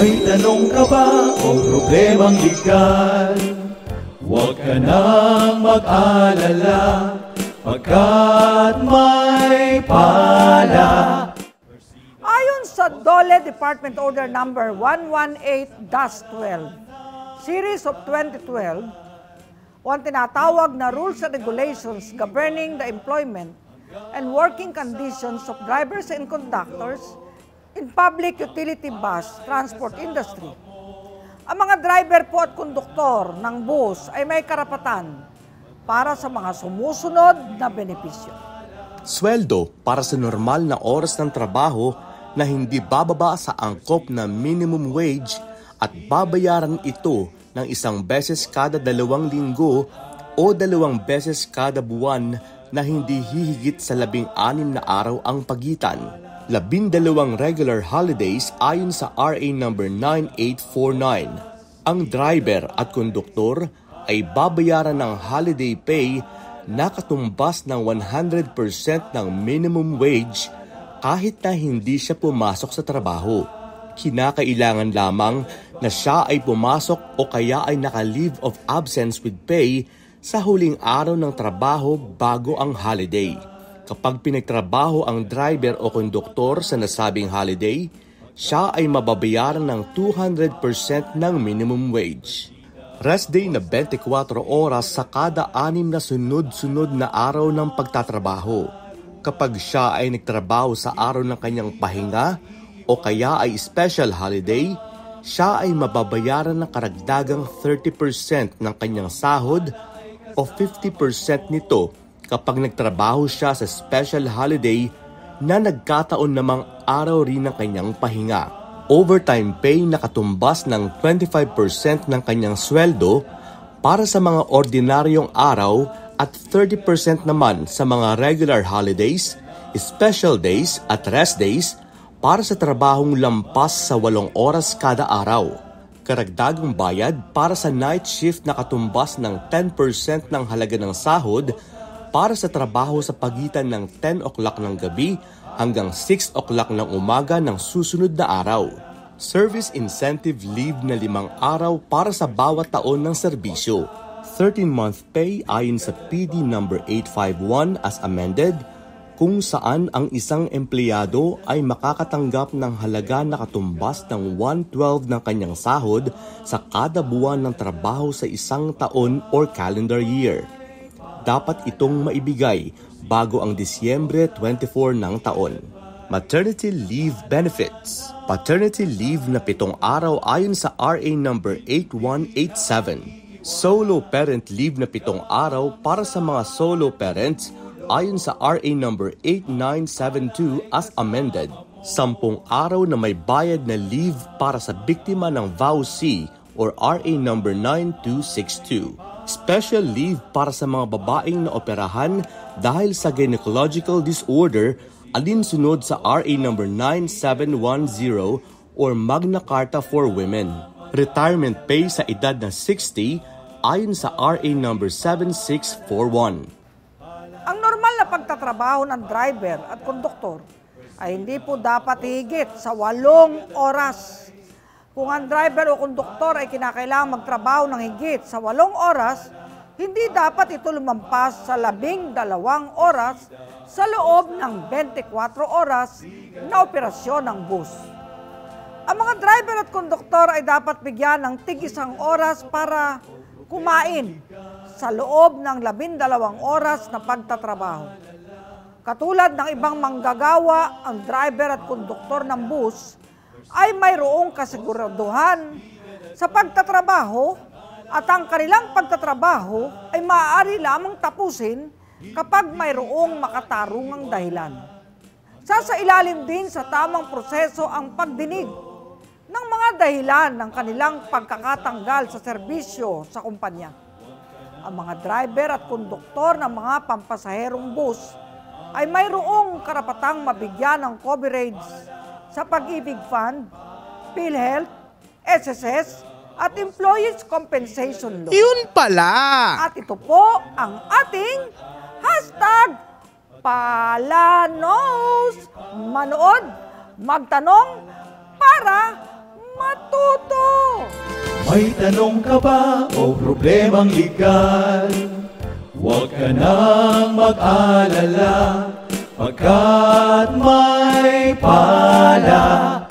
May tanong ka ba o problemang legal? Huwag ka nang mag-alala, pagkat may pala. Ayon sa DOLE Department Order Number 118-12, Series of 2012, o ang tinatawag na Rules and Regulations Governing the Employment and Working Conditions of Drivers and Conductors in Public Utility Bus Transport Industry. Ang mga driver po at konduktor ng bus ay may karapatan para sa mga sumusunod na benepisyo. Sweldo para sa normal na oras ng trabaho na hindi bababa sa angkop na minimum wage at babayaran ito ng isang beses kada 2 linggo o 2 beses kada buwan na hindi hihigit sa 16 na araw ang pagitan. 12 regular holidays ayon sa RA number 9849. Ang driver at konduktor ay babayaran ng holiday pay na katumbas ng 100% ng minimum wage kahit na hindi siya pumasok sa trabaho. Kinakailangan lamang na siya ay pumasok o kaya ay naka-leave of absence with pay sa huling araw ng trabaho bago ang holiday. Kapag pinagtrabaho ang driver o konduktor sa nasabing holiday, siya ay mababayaran ng 200% ng minimum wage. Rest day na 24 oras sa kada 6 na sunod-sunod na araw ng pagtatrabaho. Kapag siya ay nagtrabaho sa araw ng kanyang pahinga o kaya ay special holiday, siya ay mababayaran ng karagdagang 30% ng kanyang sahod o 50% nito kapag nagtrabaho siya sa special holiday na nagkataon namang araw rin ng kanyang pahinga. Overtime pay na katumbas ng 25% ng kanyang sweldo para sa mga ordinaryong araw at 30% naman sa mga regular holidays, special days at rest days para sa trabahong lampas sa 8 oras kada araw. Karagdagang bayad para sa night shift na katumbas ng 10% ng halaga ng sahod para sa trabaho sa pagitan ng 10 o'clock ng gabi hanggang 6 o'clock ng umaga ng susunod na araw. Service incentive leave na 5 araw para sa bawat taon ng serbisyo. 13-month pay ayon sa PD number 851 as amended, kung saan ang isang empleyado ay makakatanggap ng halaga na katumbas ng 1/12 ng kanyang sahod sa kada buwan ng trabaho sa isang taon or calendar year. Dapat itong maibigay bago ang Disyembre 24 ng taon. Maternity leave benefits. Paternity leave na 7 araw ayon sa RA number 8187. Solo parent leave na 7 araw para sa mga solo parents ayon sa RA number 8972 as amended. 10 araw na may bayad na leave para sa biktima ng VAUC or RA number 9262. Special leave para sa mga babaeng naoperahan dahil sa gynecological disorder alinsunod sa RA number 9710 or Magna Carta for Women. Retirement pay sa edad na 60 ayon sa RA number 7641. Ang normal na pagtatrabaho ng driver at konduktor ay hindi po dapat higit sa 8 oras. Kung ang driver o konduktor ay kinakailangang magtrabaho ng higit sa 8 oras, hindi dapat ito lumampas sa 12 oras sa loob ng 24 oras na operasyon ng bus. Ang mga driver at konduktor ay dapat bigyan ng tig-1 oras para kumain sa loob ng 12 oras na pagtatrabaho. Katulad ng ibang manggagawa, ang driver at konduktor ng bus ay mayroong kasiguraduhan sa pagtatrabaho at ang kanilang pagtatrabaho ay maaari lamang tapusin kapag mayroong makatarungang dahilan. Sasailalim din sa tamang proseso ang pagdinig ng mga dahilan ng kanilang pagkakatanggal sa serbisyo sa kumpanya. Ang mga driver at konduktor ng mga pampasaherong bus ay mayroong karapatang mabigyan ng coverage sa Pag-ibig Fund, PhilHealth, SSS, at Employees Compensation Law. Yun pala! At ito po ang ating hashtag Palanos. Manood, magtanong, para matuto. May tanong ka ba o problemang legal? Huwag ka nang mag-alala, pagkat may pala